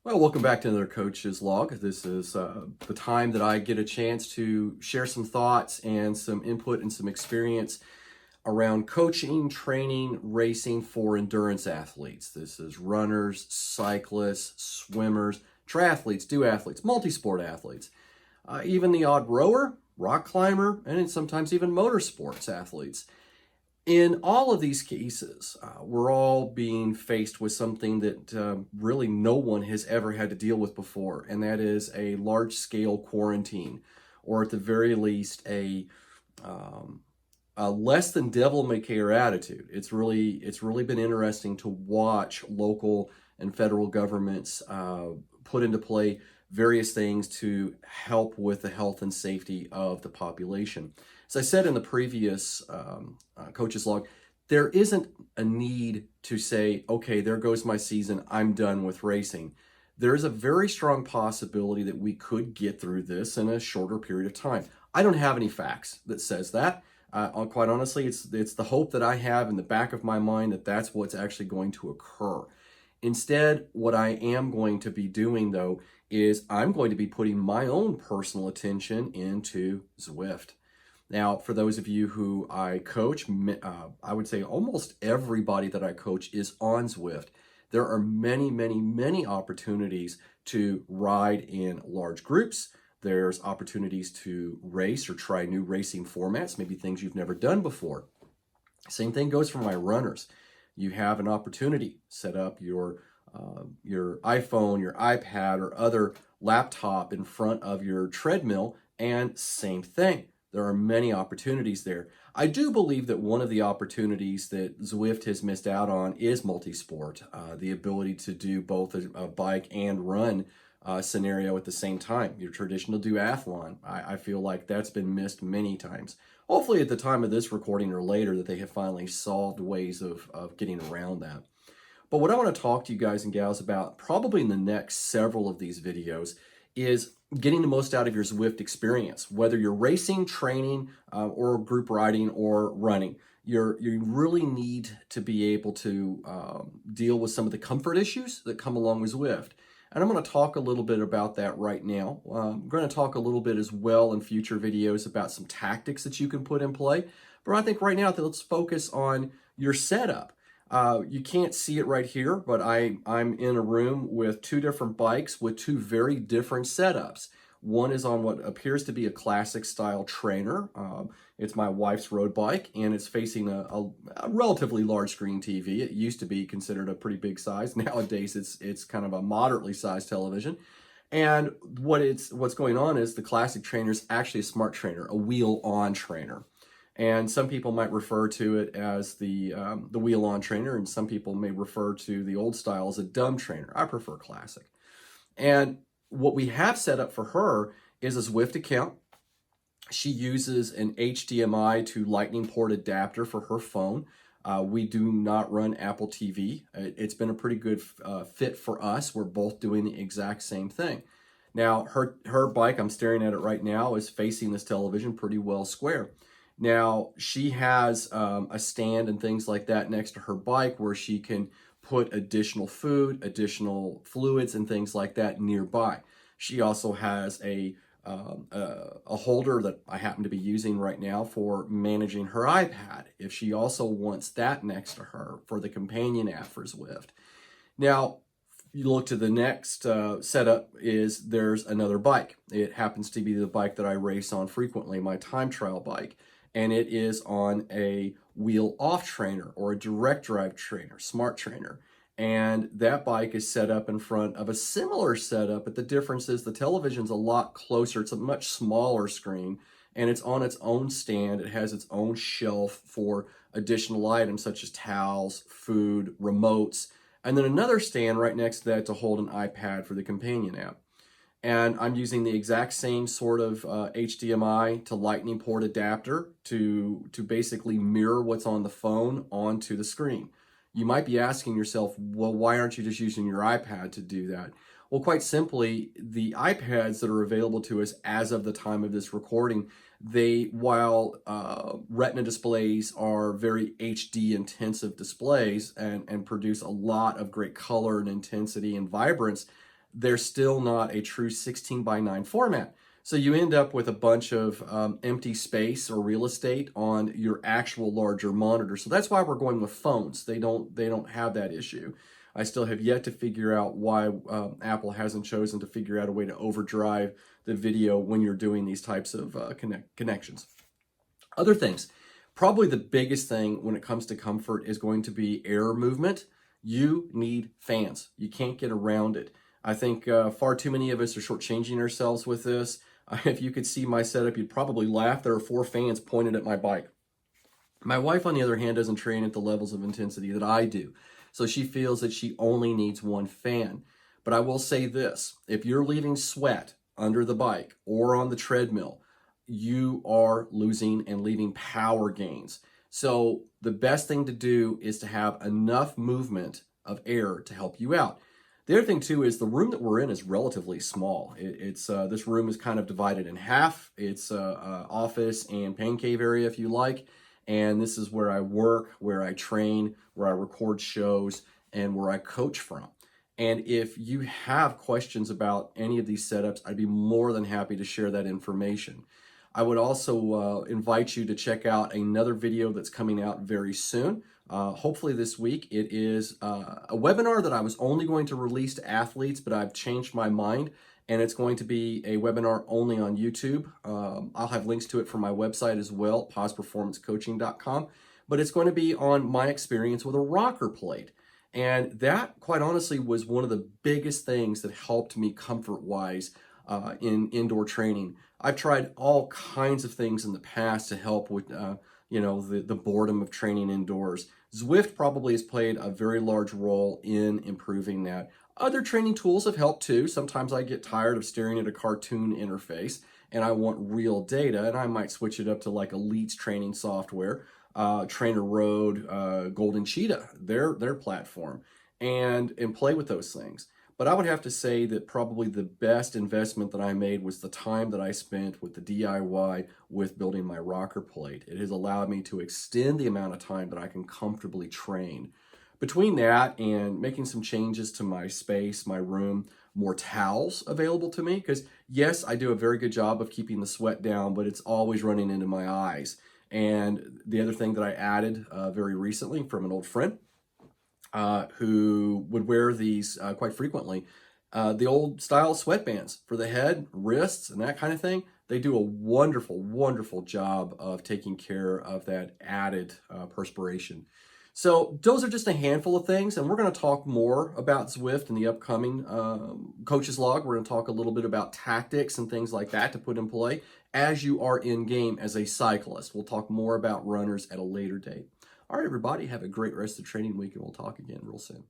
Well, welcome back to another Coach's Log. This is the time that I get a chance to share some thoughts and some input and some experience around coaching, training, racing for endurance athletes. This is runners, cyclists, swimmers, triathletes, duathletes, multi-sport athletes, even the odd rower, rock climber, and sometimes even motorsports athletes. In all of these cases, we're all being faced with something that really no one has ever had to deal with before, and that is a large-scale quarantine, or at the very least, a less than devil may care attitude. It's really been interesting to watch local and federal governments put into play various things to help with the health and safety of the population. As I said in the previous coach's log, there isn't a need to say, okay, there goes my season, I'm done with racing. There is a very strong possibility that we could get through this in a shorter period of time. I don't have any facts that says that. Quite honestly, it's the hope that I have in the back of my mind that that's what's actually going to occur. Instead, what I am going to be doing, though, is I'm going to be putting my own personal attention into Zwift. Now, for those of you who I coach, I would say almost everybody that I coach is on Zwift. There are many, many, many opportunities to ride in large groups. There's opportunities to race or try new racing formats, maybe things you've never done before. Same thing goes for my runners. You have an opportunity, set up your iPhone, your iPad, or other laptop in front of your treadmill, and same thing. There are many opportunities there. I do believe that one of the opportunities that Zwift has missed out on is multi-sport, the ability to do both a bike and run scenario at the same time. Your traditional duathlon, I feel like that's been missed many times. Hopefully at the time of this recording or later that they have finally solved ways of getting around that. But what I want to talk to you guys and gals about probably in the next several of these videos is getting the most out of your Zwift experience, whether you're racing, training, or group riding or running. You really need to be able to deal with some of the comfort issues that come along with Zwift. And I'm going to talk a little bit about that right now. I'm going to talk a little bit as well in future videos about some tactics that you can put in play. But I think right now, let's focus on your setup. You can't see it right here, but I'm in a room with two different bikes with two very different setups. One is on what appears to be a classic style trainer. It's my wife's road bike, and it's facing a relatively large screen TV. It used to be considered a pretty big size. Nowadays, it's kind of a moderately sized television. And what's going on is the classic trainer is actually a smart trainer, a wheel-on trainer. And some people might refer to it as the wheel-on trainer, and some people may refer to the old style as a dumb trainer. I prefer classic. And what we have set up for her is a Zwift account. She uses an HDMI to Lightning port adapter for her phone. We do not run Apple TV. It's been a pretty good fit for us. We're both doing the exact same thing. Now, her bike, I'm staring at it right now, is facing this television pretty well square. Now, she has a stand and things like that next to her bike where she can put additional food, additional fluids, and things like that nearby. She also has a holder that I happen to be using right now for managing her iPad, if she also wants that next to her for the companion app for Zwift. Now, you look to the next setup is there's another bike. It happens to be the bike that I race on frequently, my time trial bike. And it is on a wheel-off trainer or a direct drive trainer, smart trainer. And that bike is set up in front of a similar setup, but the difference is the television's a lot closer. It's a much smaller screen, and it's on its own stand. It has its own shelf for additional items such as towels, food, remotes, and then another stand right next to that to hold an iPad for the companion app. And I'm using the exact same sort of HDMI to Lightning port adapter to basically mirror what's on the phone onto the screen. You might be asking yourself, well, why aren't you just using your iPad to do that? Well, quite simply, the iPads that are available to us as of the time of this recording, while Retina displays are very HD intensive displays and produce a lot of great color and intensity and vibrance, they're still not a true 16:9 format. So you end up with a bunch of empty space or real estate on your actual larger monitor. So that's why we're going with phones. They don't have that issue. I still have yet to figure out why Apple hasn't chosen to figure out a way to overdrive the video when you're doing these types of connections. Other things, probably the biggest thing when it comes to comfort is going to be air movement. You need fans. You can't get around it. I think far too many of us are shortchanging ourselves with this. If you could see my setup, you'd probably laugh. There are 4 fans pointed at my bike. My wife, on the other hand, doesn't train at the levels of intensity that I do. So she feels that she only needs 1 fan. But I will say this, if you're leaving sweat under the bike or on the treadmill, you are losing and leaving power gains. So the best thing to do is to have enough movement of air to help you out. The other thing too is the room that we're in is relatively small. This room is kind of divided in half. It's office and pain cave area, if you like. And this is where I work, where I train, where I record shows, and where I coach from. And if you have questions about any of these setups, I'd be more than happy to share that information. I would also invite you to check out another video that's coming out very soon. Hopefully this week. It is a webinar that I was only going to release to athletes, but I've changed my mind, and it's going to be a webinar only on YouTube. I'll have links to it from my website as well, posperformancecoaching.com, but it's going to be on my experience with a rocker plate. And that, quite honestly, was one of the biggest things that helped me comfort-wise in indoor training. I've tried all kinds of things in the past to help with the boredom of training indoors. Zwift probably has played a very large role in improving that. Other training tools have helped too. Sometimes I get tired of staring at a cartoon interface and I want real data, and I might switch it up to like Elite's training software, Trainer Road, Golden Cheetah, their platform, and play with those things. But I would have to say that probably the best investment that I made was the time that I spent with the DIY with building my rocker plate. It has allowed me to extend the amount of time that I can comfortably train. Between that and making some changes to my space, my room, more towels available to me, because yes, I do a very good job of keeping the sweat down, but it's always running into my eyes. And the other thing that I added very recently from an old friend, who would wear these quite frequently. The old style sweatbands for the head, wrists, and that kind of thing. They do a wonderful, wonderful job of taking care of that added perspiration. So those are just a handful of things, and we're going to talk more about Zwift in the upcoming Coach's Log. We're going to talk a little bit about tactics and things like that to put in play as you are in game as a cyclist. We'll talk more about runners at a later date. All right, everybody, have a great rest of the training week, and we'll talk again real soon.